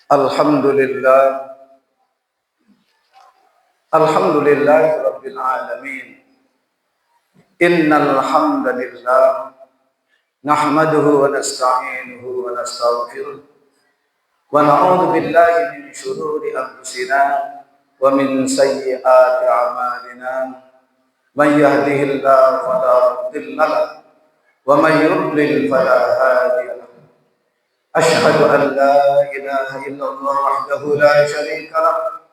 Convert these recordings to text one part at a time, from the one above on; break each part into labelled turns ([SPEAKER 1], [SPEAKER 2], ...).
[SPEAKER 1] Alhamdulillah, alhamdulillah rabbil alamin. Innal hamdalillah nahmaduhu wa nasta'inuhu wa nastaghfiruh wa na'udzu billahi min shururi anfusina wa min sayyiati a'malina. Man yahdihillahu fala mudilla lahu wa man yudlil fala hadiya lahu. Asyhadu an la ilaha illallah wahdahu la syarika lahu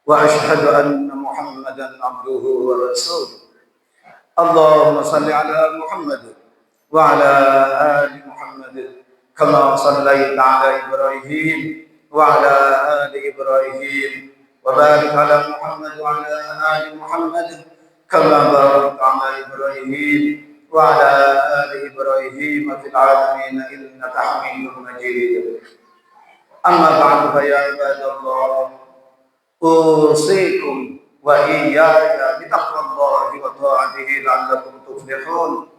[SPEAKER 1] wa asyhadu anna Muhammadan abduhu wa rasuluh. Allahumma salli ala Muhammad wa ala ali Muhammad kama sallaita ala Ibrahim wa ala ali Ibrahim wa barik ala Muhammad wa ala ali Muhammad kama barakta ala Ibrahim wa ala ali Ibrahim fil alamin innaka Hamidum Majid. Amma ba'du fa ya ibadallah, usikum wa iyaya bitaqwallahi wa ta'atihi la'allakum tuflihun.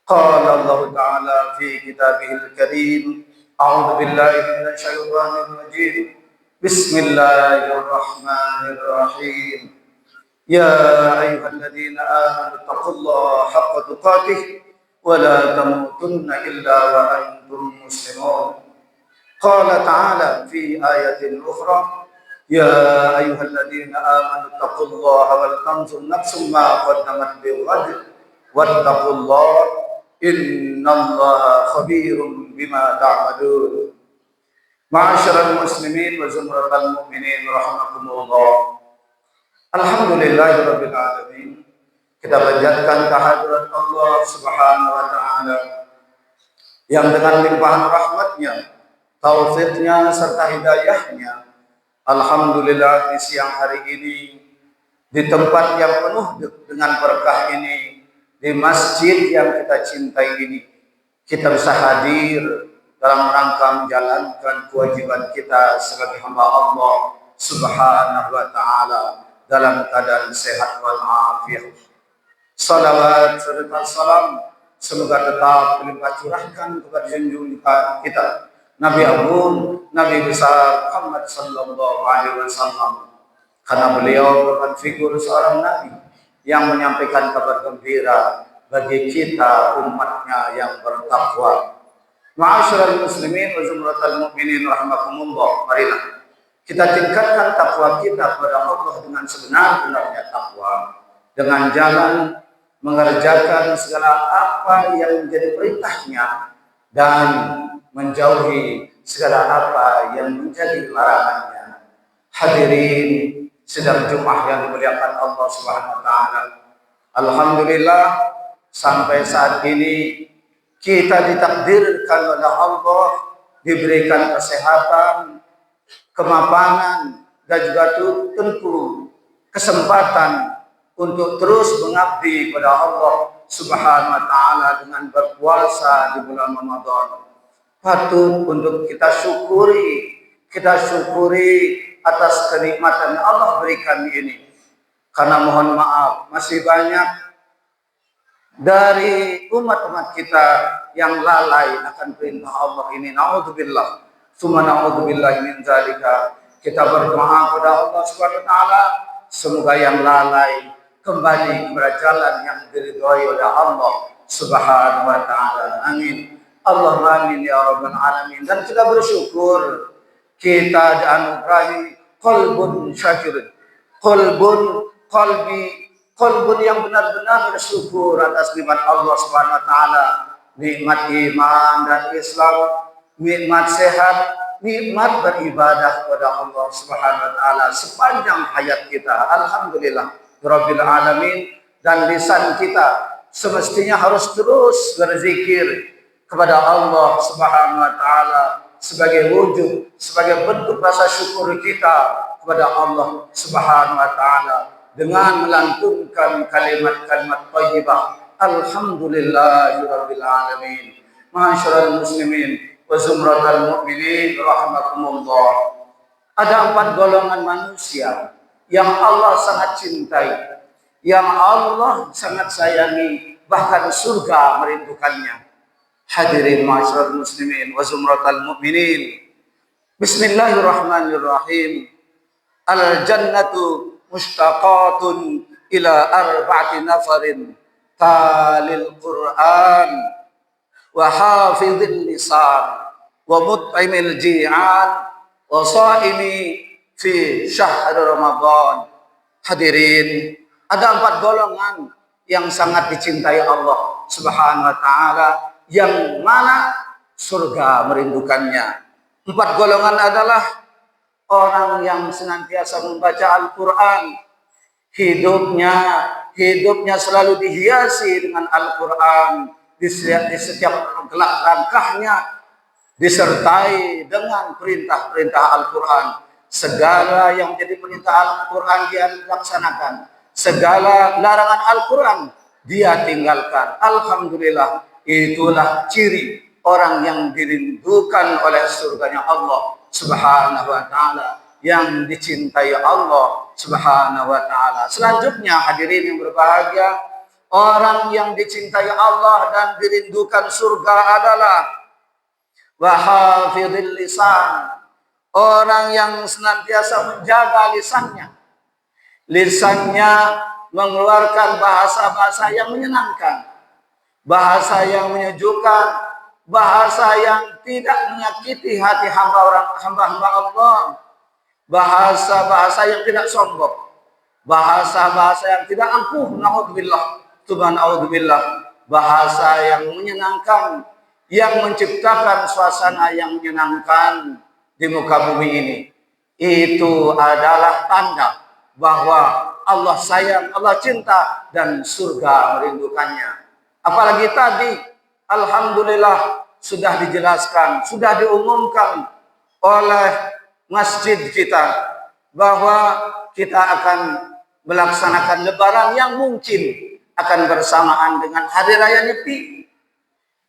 [SPEAKER 1] Qala Allah Ta'ala fi kitabihil karim, a'udzu billahi minasy syaithanir rajim. Bismillahirrahmanirrahim. Ya ayyuhalladzina amanu taqullaha haqqa tuqatih wa la tamutunna illa wa antum muslimun. Qala ta'ala fi ayatin ukhra, Ya ayyuhalladzina amanu taqullaha wal tanzur nafsum ma qaddamat lighad wattaqullaha innallaha khabirum bima ta'malun. Ma'asyiral muslimin wa zumratal mu'minin rahimakumullah. Alhamdulillahirabbil alamin. Kita panjatkan kehadirat Allah Subhanahu wa taala yang dengan limpahan rahmatnya, taufiknya serta hidayahnya, alhamdulillah di siang hari ini, di tempat yang penuh dengan berkah ini, di masjid yang kita cintai ini, kita bisa hadir dalam rangka menjalankan kewajiban kita sebagai hamba Allah Subhanahu wa taala dalam keadaan sehat wal afiat. Salawat serta salam semoga tetap berlimpah curahkan kepada junjungan kita Nabi Agung, Nabi besar Muhammad sallallahu alaihi wasallam, karena beliau merupakan figur seorang nabi yang menyampaikan kabar gembira bagi kita umatnya yang bertakwa. Ma'asyiral muslimin wa zumratal mu'minin rahimakumullah. Marilah kita tingkatkan takwa kita kepada Allah dengan sebenar-benarnya takwa, dengan jalan mengerjakan segala apa yang menjadi perintahnya dan menjauhi segala apa yang menjadi larangannya. Hadirin sidang Jumat yang dimuliakan Allah Subhanahu wa taala. Alhamdulillah sampai saat ini kita ditakdirkan oleh Allah diberikan kesehatan, kemapanan dan juga tentu kesempatan untuk terus mengabdi kepada Allah Subhanahu wa taala dengan berpuasa di bulan Ramadan. Patut untuk kita syukuri atas kenikmatan yang Allah berikan ini. Karena mohon maaf, masih banyak dari umat-umat kita yang lalai akan perintah Allah ini. Na'udzubillah, summa na'udzubillah min zalika. Kita berdoa kepada Allah Subhanahu wa taala semoga yang lalai kembali kepada jalan yang diridhai oleh Allah Subhanahu wa taala. Amin. Allahumma amin ya rabbal alamin. Dan kita bersyukur kita dianugerahi qalbun syakir, qalbun yang benar-benar bersyukur atas nikmat Allah Subhanahu wa taala, nikmat iman dan Islam, nikmat sehat, nikmat beribadah kepada Allah Subhanahu wa taala sepanjang hayat kita. Alhamdulillah rabbil alamin. Dan lisan kita semestinya harus terus berzikir kepada Allah Subhanahu wa taala sebagai wujud, sebagai bentuk rasa syukur kita kepada Allah Subhanahu wa taala dengan melantunkan kalimat-kalimat thayyibah. Alhamdulillahirabbil alamin. Ma'asyiral muslimin wa zumratal mu'minin rahimakumullah. Ada 4 golongan manusia yang Allah sangat cintai, yang Allah sangat sayangi, bahkan surga merindukannya. Hadirin ma'asyiral muslimin wa zumratal mu'minin. Bismillahirrahmanirrahim. Al-jannatu mushtaqatun ila arba'ati nafarin talil Qur'an wa hafizil lisan wa mut'imil ji'an wa saimi fi syahr Ramadan. Hadirin, ada 4 golongan yang sangat dicintai Allah Subhanahu wa taala, yang mana surga merindukannya. 4 golongan adalah orang yang senantiasa membaca Al-Qur'an, hidupnya selalu dihiasi dengan Al-Qur'an, di setiap gelak langkahnya disertai dengan perintah-perintah Al-Qur'an. Segala yang menjadi perintah Al-Qur'an dia laksanakan, segala larangan Al-Qur'an dia tinggalkan. Alhamdulillah, itulah ciri orang yang dirindukan oleh surganya Allah Subhanahu wa taala, yang dicintai Allah Subhanahu wa taala. Selanjutnya, hadirin yang berbahagia, orang yang dicintai Allah dan dirindukan surga adalah wahafidhil lisan, orang yang senantiasa menjaga lisannya. Lisannya mengeluarkan bahasa-bahasa yang menyenangkan, bahasa yang menyejukkan, bahasa yang tidak menyakiti hati hamba-hamba Allah, bahasa-bahasa yang tidak sombong, bahasa-bahasa yang tidak angkuh, naudzubillah, subhanallah, bahasa yang menyenangkan, yang menciptakan suasana yang menyenangkan di muka bumi ini. Itu adalah tanda bahwa Allah sayang, Allah cinta, dan surga merindukannya. Apalagi tadi, alhamdulillah, sudah dijelaskan, sudah diumumkan oleh masjid kita bahwa kita akan melaksanakan lebaran yang mungkin akan bersamaan dengan hari raya Nyepi.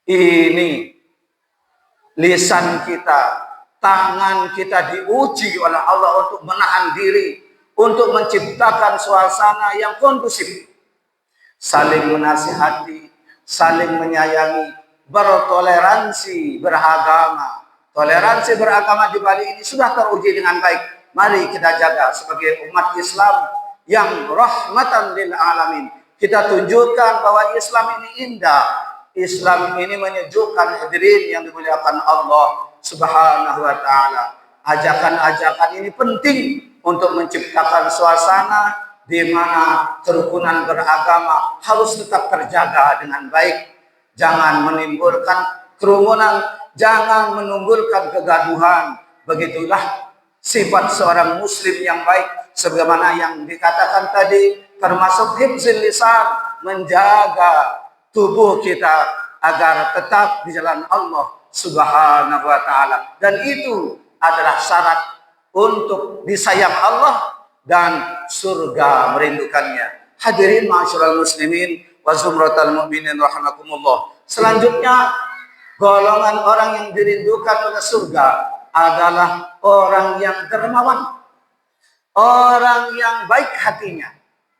[SPEAKER 1] Ini lisan kita, tangan kita diuji oleh Allah untuk menahan diri, untuk menciptakan suasana yang kondusif, saling menasihati, saling menyayangi, bertoleransi beragama. Toleransi beragama di Bali ini sudah teruji dengan baik. Mari kita jaga sebagai umat Islam yang rahmatan lil alamin. Kita tunjukkan bahwa Islam ini indah, Islam ini menyejukkan, hadirin yang dimuliakan Allah Subhanahu wa taala. Ajakan-ajakan ini penting untuk menciptakan suasana di mana kerukunan beragama harus tetap terjaga dengan baik. Jangan menimbulkan kerumunan, jangan menimbulkan kegaduhan. Begitulah sifat seorang muslim yang baik, sebagaimana yang dikatakan tadi, termasuk hifzil lisan, menjaga tubuh kita agar tetap di jalan Allah Subhanahu wa taala. Dan itu adalah syarat untuk disayang Allah dan surga merindukannya. Hadirin ma'asyiral muslimin wa zumratal mu'minin rahimakumullah. Selanjutnya, golongan orang yang dirindukan oleh surga adalah orang yang dermawan, orang yang baik hatinya,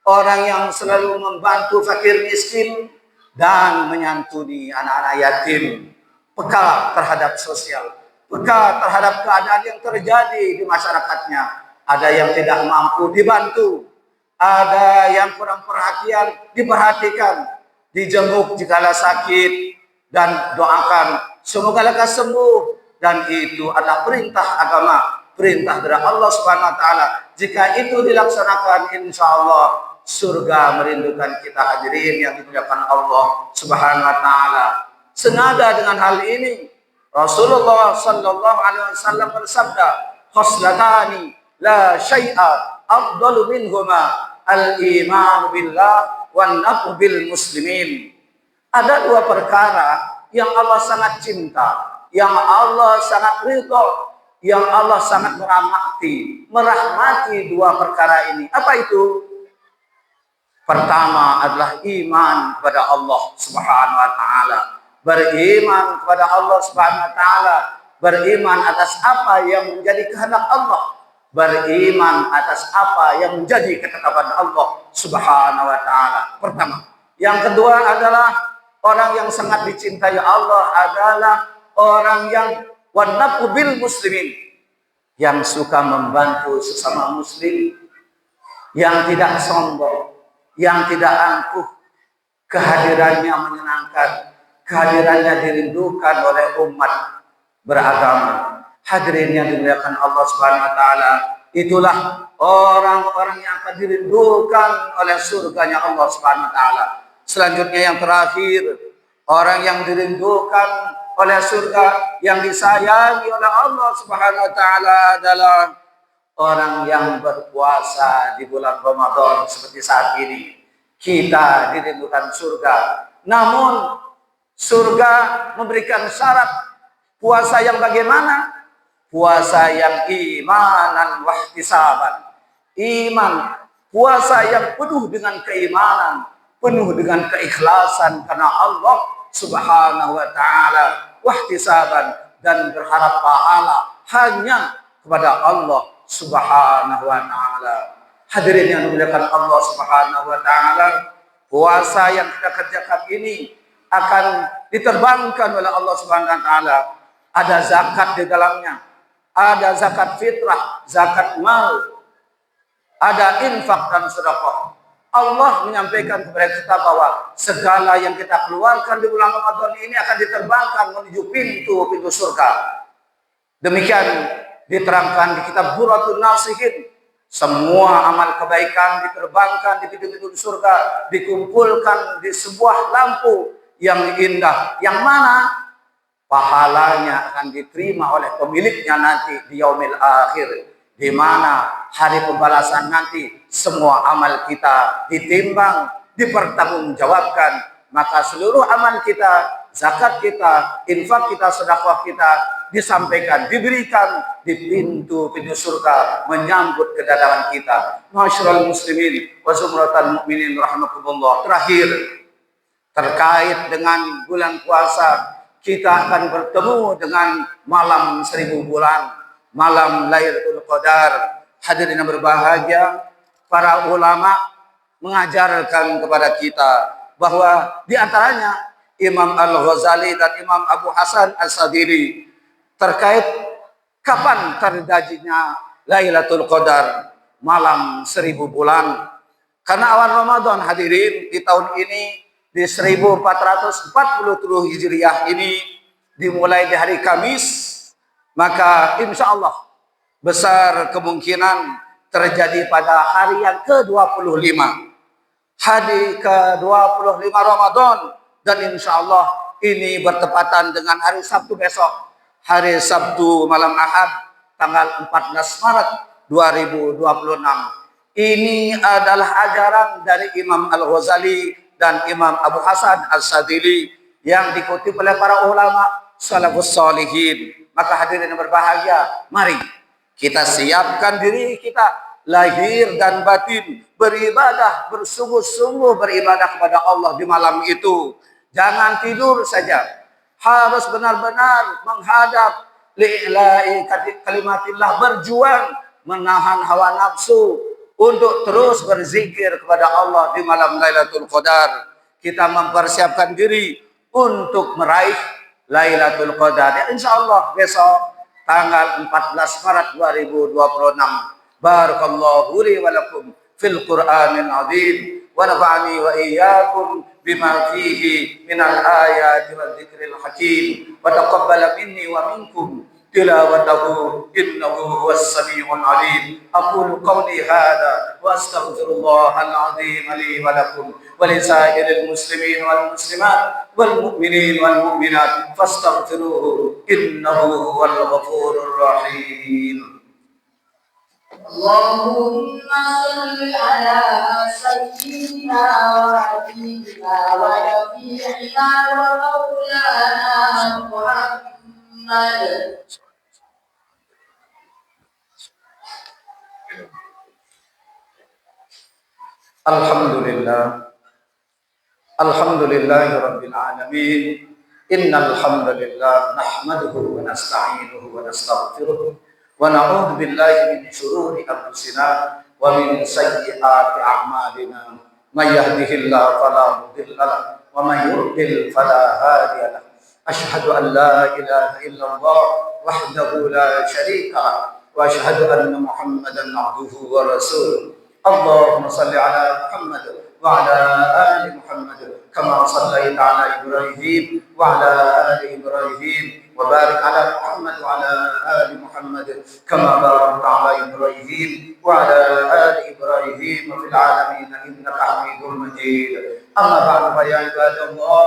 [SPEAKER 1] orang yang selalu membantu fakir miskin dan menyantuni anak-anak yatim, peka terhadap sosial, peka terhadap keadaan yang terjadi di masyarakatnya. Ada yang tidak mampu dibantu, ada yang kurang perhatian diperhatikan, dijenguk jikalau sakit, dan doakan semoga lekas sembuh. Dan itu adalah perintah agama, perintah dari Allah Subhanahu wa taala. Jika itu dilaksanakan, insya Allah surga merindukan kita, hadirin yang dimuliakan Allah Subhanahu wa taala. Senada dengan hal ini, Rasulullah sallallahu alaihi wasallam bersabda, "Khoslatani la syai'a afdalu minhuma al-iman billah wan naf'u bil muslimin." Ada 2 perkara yang Allah sangat cinta, yang Allah sangat ridho, yang Allah sangat merahmati 2 perkara ini. Apa itu? Pertama adalah iman kepada Allah Subhanahu wa taala. Beriman kepada Allah Subhanahu wa taala, beriman atas apa yang menjadi kehendak Allah, beriman atas apa yang menjadi ketetapan Allah Subhanahu wa taala. Pertama. Yang kedua adalah orang yang sangat dicintai Allah adalah orang yang wanafu bil muslimin, yang suka membantu sesama muslim, yang tidak sombong, yang tidak angkuh, kehadirannya menyenangkan, kehadirannya dirindukan oleh umat beragama. Hadirin yang dimuliakan Allah Subhanahu wa taala, itulah orang-orang yang akan dirindukan oleh surganya Allah Subhanahu wa taala. Selanjutnya yang terakhir, orang yang dirindukan oleh surga, yang disayangi oleh Allah Subhanahu wa taala adalah orang yang berpuasa di bulan Ramadan seperti saat ini. Kita dirindukan surga. Namun surga memberikan syarat puasa yang bagaimana? Puasa yang imanan wahtisaban. Iman, puasa yang penuh dengan keimanan, penuh dengan keikhlasan karena Allah Subhanahu wa taala, wahtisaban, dan berharap pahala hanya kepada Allah Subhanahu wa taala. Hadirin yang dimuliakan Allah Subhanahu wa taala, puasa yang kita kerjakan ini akan diterbangkan oleh Allah Subhanahu wa taala. Ada zakat di dalamnya, ada zakat fitrah, zakat mal, ada infak dan sedekah. Allah menyampaikan kepada kita bahwa segala yang kita keluarkan di bulan Ramadan ini akan diterbangkan menuju pintu-pintu surga. Demikian diterangkan di kitab Buratul Nasihin. Semua amal kebaikan diterbangkan di pintu-pintu surga, dikumpulkan di sebuah lampu yang indah, yang mana pahalanya akan diterima oleh pemiliknya nanti di yaumil akhir, di mana hari pembalasan nanti semua amal kita ditimbang, dipertanggungjawabkan. Maka seluruh amal kita, zakat kita, infak kita, sedekah kita disampaikan, diberikan di pintu-pintu surga menyambut kedatangan kita. Masyarul muslimin wa zumratal mu'minin rahimakumullah. Terakhir, terkait dengan bulan puasa, kita akan bertemu dengan malam 1000 bulan, malam Lailatul Qadar. Hadirin yang berbahagia, para ulama mengajarkan kepada kita bahwa di antaranya Imam Al-Ghazali dan Imam Abu Hasan As-Sadili terkait kapan terjadinya Lailatul Qadar, malam 1000 bulan. Karena awal Ramadan, hadirin, di tahun ini di 1440 Hijriah ini dimulai di hari Kamis, maka insya Allah besar kemungkinan terjadi pada hari yang ke-25, hari ke-25 Ramadan, dan insya Allah ini bertepatan dengan hari Sabtu besok, hari Sabtu malam Ahad, tanggal 14 Maret 2026. Ini adalah ajaran dari Imam Al-Ghazali dan Imam Abu Hasan As-Sadili yang dikutip oleh para ulama salafus sholihin. Maka hadirin yang berbahagia, mari kita siapkan diri kita lahir dan batin, beribadah, bersungguh-sungguh beribadah kepada Allah di malam itu. Jangan tidur saja, harus benar-benar menghadap li'ila'i kalimatillah, berjuang menahan hawa nafsu untuk terus berzikir kepada Allah di malam Lailatul Qadar. Kita mempersiapkan diri untuk meraih Lailatul Qadar, ya, insya Allah besok tanggal 14 Maret 2026. Barakallahu li wa lakum fil Qur'anil azim wa nafa'ani wa iyyakum bima fihi minal ayati wa dzikril hakim wa taqabbala minni wa minkum tilawatahu innahu huwas samiul alim. Aqulu qawli hadza wa astaghfirullahal azim li wa lakum wa lisairil muslimin wal muslimat wal mu'minin wal mu'minat fastaghfiruhu innahu huwal ghafurur rahim.
[SPEAKER 2] Allahumma salli ala sayyidina wa habibina wa nabiyyina wa maulana Muhammad.
[SPEAKER 1] Alhamdulillah, alhamdulillahi rabbil alamin. Innal hamdalillah nahmaduhu wa nasta'inuhu wa nastaghfiruh wa na'udzu billahi min shururi anfusina wa min sayyiati a'malina. May yahdihillahu fala mudilla lahu wa may yudlil fala hadiya lahu. Asyhadu an la ilaha illallah wahdahu la syarika lahu وأشهد أن محمدا عبده ورسوله. اللهم صل على محمد وعلى آل محمد كما صليت على إبراهيم وعلى آل إبراهيم، وبارك على محمد وعلى آل محمد كما باركت على إبراهيم وعلى آل إبراهيم في العالمين إنك حميد مجيد. أما بعد فيا عباد الله،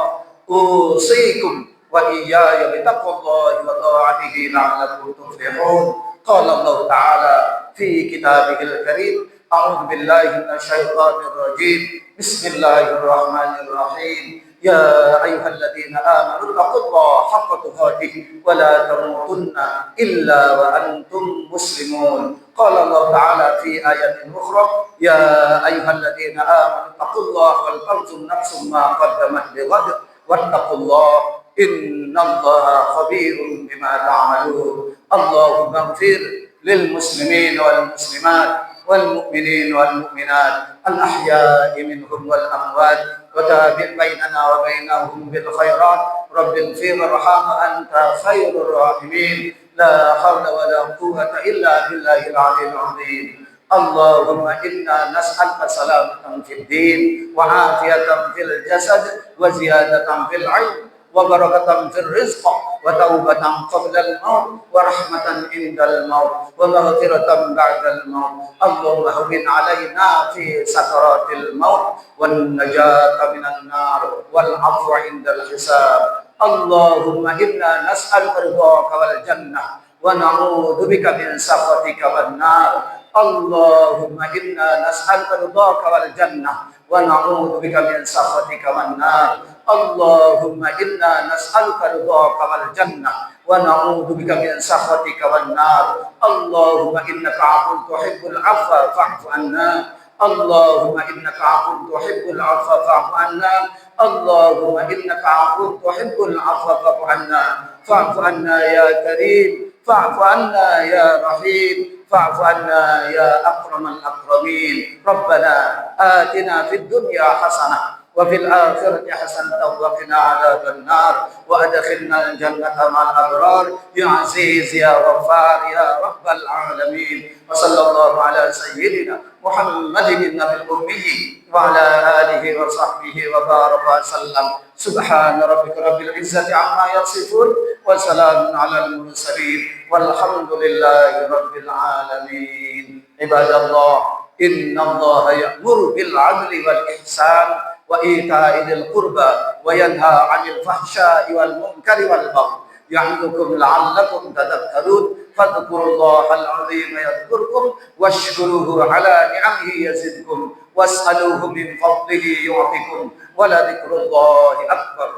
[SPEAKER 1] أوصيكم وإياي بتقوى الله وطاعته لعلكم تفلحون. قال الله تعالى في كتابه الكريم: أعوذ بالله من الشيطان الرجيم، بسم الله الرحمن الرحيم. يا أيها الذين آمنوا اتقوا الله حق تقاته ولا تموتن إلا وأنتم مسلمون. قال الله تعالى في آية أخرى: يا أيها الذين آمنوا اتقوا الله ولتنظر نفس ما قدمت لغد واتقوا الله إن الله خبير بما تعملون. اللهم اغفر للمسلمين والمسلمات والمؤمنين والمؤمنات الأحياء منهم والأموات، وتابع بيننا وبينهم بالخيرات. رب اغفر وارحم أنت خير الراحمين. لا حول ولا قوة إلا بالله العلي العظيم. اللهم إنا نسألك سلامة في الدين وعافية في الجسد وزيادة في العلم وبركة في الرزق وتوبة قبل الموت ورحمة عند الموت ومغفرة بعد الموت. اللهم هون علينا في سكرات الموت والنجاة من النار والعفو عند الحساب. اللهم إنا نسألك رضاك والجنة ونعوذ بك من سخطك والنار. اللهم إنا نسألك رضاك والجنة ونعوذ بك من سخطك والنار. اللهم إنا نسألك رضاك والجنة ونعوذ بك من سخطك والنار. اللهم إنك عفو تحب العفو فاعف عنا. اللهم إنك عفو تحب العفو فاعف عنا. اللهم إنك عفو تحب العفو فاعف عنا. فاعف عنا يا كريم، فاعف عنا يا رحيم، فاعف عنا يا أكرم الأكرمين. ربنا آتنا في الدنيا حسنة وفي الآخرة حسنة وقنا عذاب النار وأدخلنا الجنة مع الأبرار يا عزيز يا غفار يا رب العالمين. وصلى الله على سيدنا محمد النبي الأمي وعلى آله وصحبه وبارك وسلم. سبحان ربك رب العزة عما يصفون وسلام على المرسلين والحمد لله رب العالمين. عباد الله، إن الله يأمر بالعدل والإحسان وإيتاء ذي القربى وينهى عن الفحشاء والمنكر والبغي يعظكم لعلكم تذكرون. فاذكروا الله العظيم يذكركم واشكروه على نعمه يزدكم واسألوه من فضله يعطكم ولذكر الله أكبر.